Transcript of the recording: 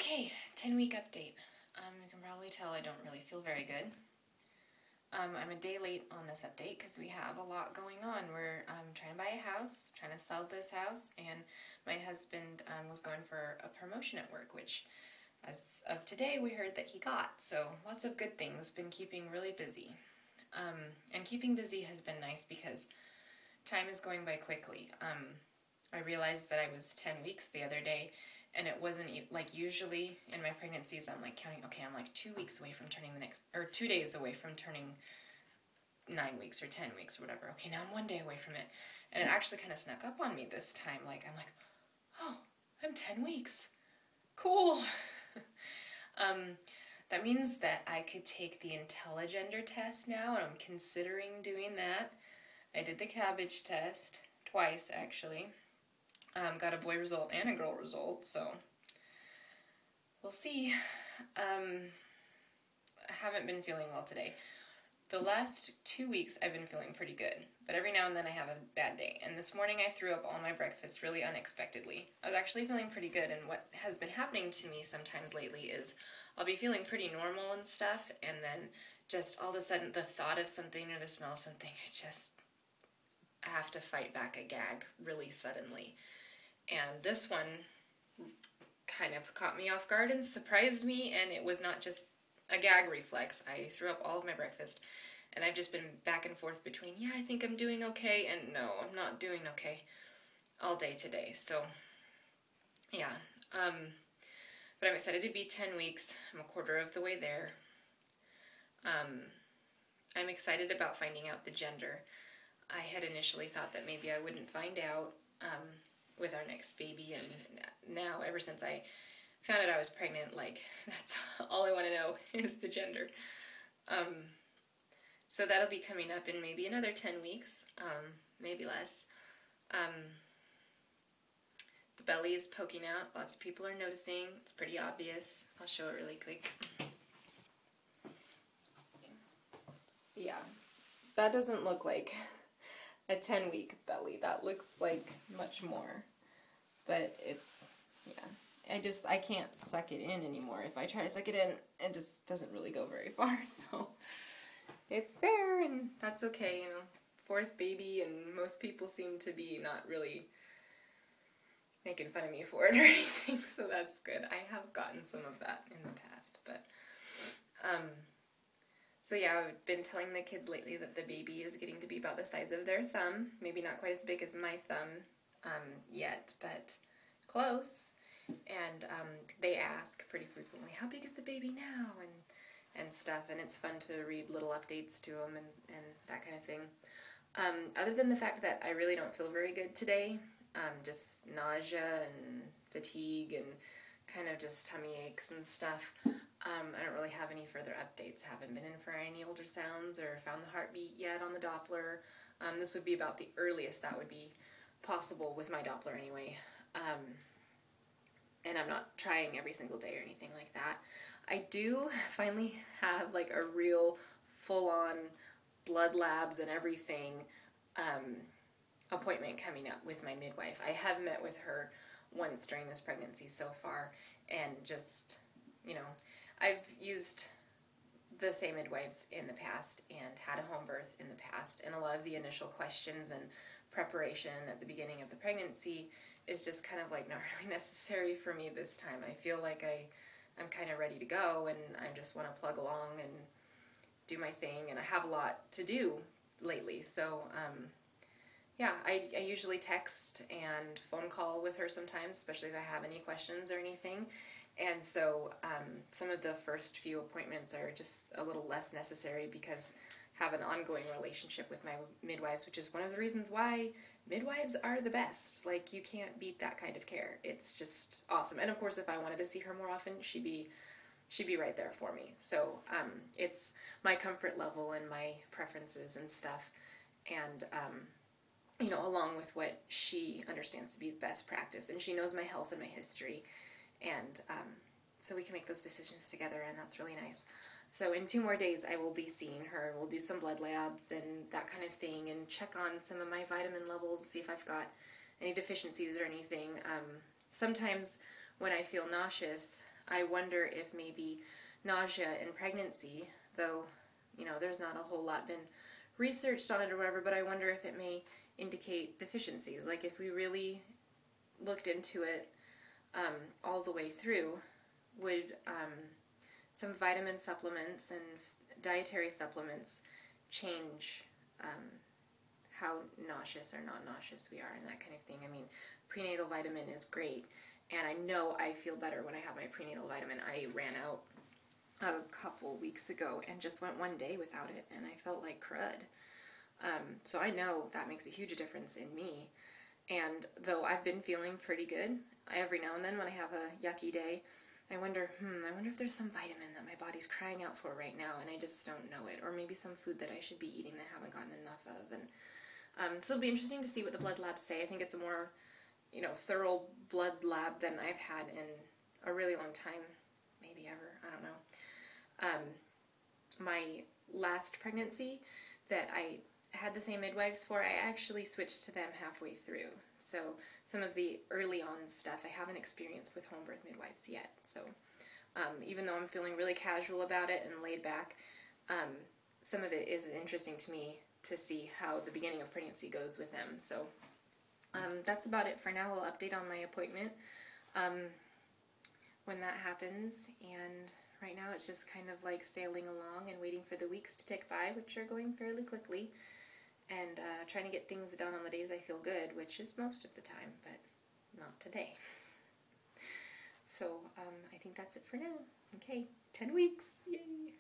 Okay, 10-week update. You can probably tell I don't really feel very good. I'm a day late on this update because we have a lot going on. We're trying to buy a house, trying to sell this house, and my husband was going for a promotion at work, which as of today we heard that he got. So lots of good things, been keeping really busy. And keeping busy has been nice because time is going by quickly. I realized that I was 10 weeks the other day, and it wasn't like usually in my pregnancies I'm like counting, okay, I'm like 2 weeks away from turning 2 days away from turning 9 weeks or 10 weeks or whatever. Okay, now I'm 1 day away from it. And it actually kind of snuck up on me this time. Like, I'm like, oh, I'm 10 weeks. Cool. That means that I could take the IntelliGender test now, and I'm considering doing that. I did the cabbage test twice, actually. Got a boy result and a girl result, so we'll see. I haven't been feeling well today. The last 2 weeks I've been feeling pretty good, but every now and then I have a bad day. And this morning I threw up all my breakfast really unexpectedly. I was actually feeling pretty good, and what has been happening to me sometimes lately is I'll be feeling pretty normal and stuff, and then just all of a sudden the thought of something or the smell of something, I have to fight back a gag really suddenly. And this one kind of caught me off guard and surprised me, and it was not just a gag reflex. I threw up all of my breakfast, and I've just been back and forth between, yeah, I think I'm doing okay, and no, I'm not doing okay all day today. So, yeah. But I'm excited to be 10 weeks. I'm a quarter of the way there. I'm excited about finding out the gender. I had initially thought that maybe I wouldn't find out with our next baby, and now, ever since I found out I was pregnant, like, that's all I want to know is the gender. So that'll be coming up in maybe another 10 weeks, maybe less. The belly is poking out. Lots of people are noticing. It's pretty obvious. I'll show it really quick. Yeah, that doesn't look like a 10-week belly. That looks like much more. But it's, yeah, I can't suck it in anymore. If I try to suck it in, it just doesn't really go very far. So it's there, and that's okay, you know. Fourth baby, and most people seem to be not really making fun of me for it or anything, so that's good. I have gotten some of that in the past, but, so yeah, I've been telling the kids lately that the baby is getting to be about the size of their thumb. Maybe not quite as big as my thumb yet, but close. And they ask pretty frequently, how big is the baby now? And stuff, and it's fun to read little updates to them and that kind of thing. Other than the fact that I really don't feel very good today, just nausea and fatigue and kind of just tummy aches and stuff, I don't really have any further updates. Haven't been in for any ultrasounds or found the heartbeat yet on the Doppler. This would be about the earliest that would be possible with my Doppler anyway. And I'm not trying every single day or anything like that. I do finally have like a real full-on blood labs and everything appointment coming up with my midwife. I have met with her once during this pregnancy so far, and just, you know, I've used the same midwives in the past and had a home birth in the past, and a lot of the initial questions and preparation at the beginning of the pregnancy is just kind of like not really necessary for me this time. I feel like I'm kind of ready to go, and I just want to plug along and do my thing, and I have a lot to do lately, so yeah, I usually text and phone call with her sometimes, especially if I have any questions or anything, and so some of the first few appointments are just a little less necessary because I have an ongoing relationship with my midwives, which is one of the reasons why midwives are the best. Like, you can't beat that kind of care. It's just awesome. And of course, if I wanted to see her more often, she'd be right there for me. So it's my comfort level and my preferences and stuff, and you know, along with what she understands to be best practice, and she knows my health and my history, and so we can make those decisions together, and that's really nice. So in 2 more days I will be seeing her, and we'll do some blood labs and that kind of thing, and check on some of my vitamin levels, see if I've got any deficiencies or anything. Sometimes when I feel nauseous, I wonder if maybe nausea in pregnancy, though, there's not a whole lot been researched on it or whatever, but I wonder if it may indicate deficiencies. Like if we really looked into it all the way through, would some vitamin supplements and dietary supplements change how nauseous or not nauseous we are and that kind of thing? I mean, prenatal vitamin is great, and I know I feel better when I have my prenatal vitamin. I ran out a couple weeks ago and just went one day without it, and I felt like crud. So I know that makes a huge difference in me. And though I've been feeling pretty good, every now and then when I have a yucky day, I wonder if there's some vitamin that my body's crying out for right now, and I just don't know it. Or maybe some food that I should be eating that I haven't gotten enough of. And so it'll be interesting to see what the blood labs say. I think it's a more, thorough blood lab than I've had in a really long time, maybe ever. I don't know. My last pregnancy that I had the same midwives for, I actually switched to them halfway through. So some of the early on stuff I haven't experienced with home birth midwives yet. So even though I'm feeling really casual about it and laid back, some of it is interesting to me to see how the beginning of pregnancy goes with them. So that's about it for now. I'll update on my appointment when that happens, and right now it's just kind of like sailing along and waiting for the weeks to tick by, which are going fairly quickly, and trying to get things done on the days I feel good, which is most of the time, but not today. So I think that's it for now. Okay, 10 weeks, yay!